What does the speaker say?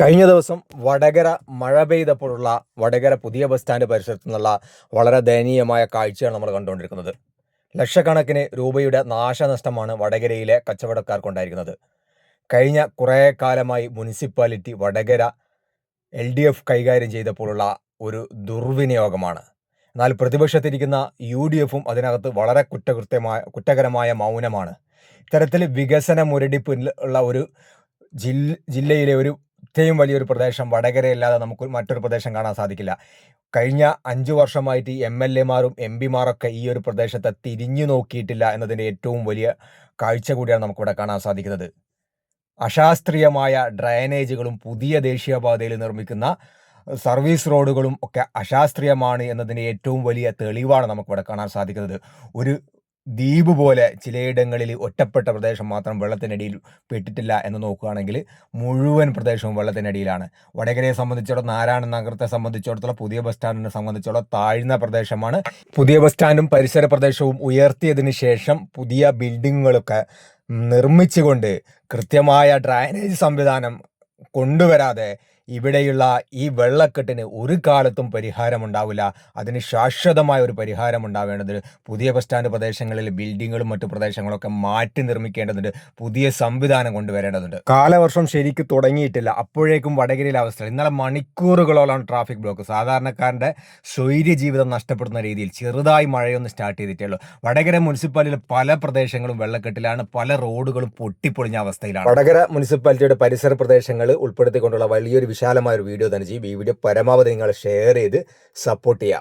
കഴിഞ്ഞ ദിവസം വടകര മഴ പെയ്തപ്പോഴുള്ള വടകര പുതിയ ബസ് സ്റ്റാൻഡ് പരിസരത്തു നിന്നുള്ള വളരെ ദയനീയമായ കാഴ്ചയാണ് നമ്മൾ കണ്ടുകൊണ്ടിരിക്കുന്നത്. ലക്ഷക്കണക്കിന് രൂപയുടെ നാശനഷ്ടമാണ് വടകരയിലെ കച്ചവടക്കാർക്കുണ്ടായിരിക്കുന്നത്. കഴിഞ്ഞ കുറേ കാലമായി മുനിസിപ്പാലിറ്റി വടകര LDF കൈകാര്യം ചെയ്തപ്പോഴുള്ള ഒരു ദുർവിനിയോഗമാണ്. എന്നാൽ പ്രതിപക്ഷത്തിരിക്കുന്ന UDFും അതിനകത്ത് വളരെ കുറ്റകരമായ മൗനമാണ്. ഇത്തരത്തിൽ വികസന മുരടിപ്പിൽ ഉള്ള ഒരു ജില്ലയിലെ ഏറ്റവും വലിയൊരു പ്രദേശം വടകരയല്ലാതെ നമുക്ക് മറ്റൊരു പ്രദേശം കാണാൻ സാധിക്കില്ല. കഴിഞ്ഞ 5 വർഷമായിട്ട് MLA-മാരും MP-മാരൊക്കെ ഈ ഒരു പ്രദേശത്തെ തിരിഞ്ഞു നോക്കിയിട്ടില്ല എന്നതിൻ്റെ ഏറ്റവും വലിയ കാഴ്ച കൂടിയാണ് നമുക്കിവിടെ കാണാൻ സാധിക്കുന്നത്. അശാസ്ത്രീയമായ ഡ്രൈനേജുകളും പുതിയ ദേശീയപാതയിൽ നിർമ്മിക്കുന്ന സർവീസ് റോഡുകളും ഒക്കെ അശാസ്ത്രീയമാണ് എന്നതിൻ്റെ ഏറ്റവും വലിയ തെളിവാണ് നമുക്കിവിടെ കാണാൻ സാധിക്കുന്നത്. ഒരു ദ്വീപ് പോലെ ചിലയിടങ്ങളിൽ ഒറ്റപ്പെട്ട പ്രദേശം മാത്രം വെള്ളത്തിനടിയിൽ പെട്ടിട്ടില്ല എന്ന് നോക്കുകയാണെങ്കിൽ മുഴുവൻ പ്രദേശവും വെള്ളത്തിനടിയിലാണ്. വടകരയെ സംബന്ധിച്ചിടത്തോളം, നാരായണ നഗരത്തെ സംബന്ധിച്ചിടത്തോളം, പുതിയ ബസ് സ്റ്റാൻഡിനെ സംബന്ധിച്ചിടത്തോളം താഴ്ന്ന പ്രദേശമാണ്. പുതിയ ബസ് സ്റ്റാൻഡും പരിസര പ്രദേശവും ഉയർത്തിയതിന് ശേഷം പുതിയ ബിൽഡിങ്ങുകളൊക്കെ നിർമ്മിച്ചുകൊണ്ട് കൃത്യമായ ഡ്രൈനേജ് സംവിധാനം കൊണ്ടുവരാതെ ഇവിടെയുള്ള ഈ വെള്ളക്കെട്ടിന് ഒരു കാലത്തും പരിഹാരമുണ്ടാവില്ല. അതിന് ശാശ്വതമായ ഒരു പരിഹാരം ഉണ്ടാവേണ്ടത് പുതിയ ബസ് സ്റ്റാൻഡ് പ്രദേശങ്ങളിൽ ബിൽഡിങ്ങുകളും മറ്റു പ്രദേശങ്ങളൊക്കെ മാറ്റി നിർമ്മിക്കേണ്ടതുണ്ട്. പുതിയ സംവിധാനം കൊണ്ടുവരേണ്ടതുണ്ട്. കാലവർഷം ശരിക്ക് തുടങ്ങിയിട്ടില്ല, അപ്പോഴേക്കും വടകരയിലെ അവസ്ഥ ഇന്നലെ മണിക്കൂറുകളോളം ട്രാഫിക് ബ്ലോക്ക്. സാധാരണക്കാരൻ്റെ സ്വൈര്യ ജീവിതം നഷ്ടപ്പെടുന്ന രീതിയിൽ ചെറുതായി മഴയൊന്ന് സ്റ്റാർട്ട് ചെയ്തിട്ടേ ഉള്ളൂ. വടകര മുനിസിപ്പാലിറ്റിയിലെ പല പ്രദേശങ്ങളും വെള്ളക്കെട്ടിലാണ്, പല റോഡുകളും പൊട്ടിപ്പൊളിഞ്ഞ അവസ്ഥയിലാണ്. വടകര മുനിസിപ്പാലിറ്റിയുടെ പരിസര പ്രദേശങ്ങൾ ഉൾപ്പെടുത്തിക്കൊണ്ടുള്ള വലിയൊരു വിശാലമായ ഒരു വീഡിയോ തന്നെ ചെയ്യും. ഈ വീഡിയോ പരമാവധി നിങ്ങൾ ഷെയർ ചെയ്ത് സപ്പോർട്ട് ചെയ്യുക.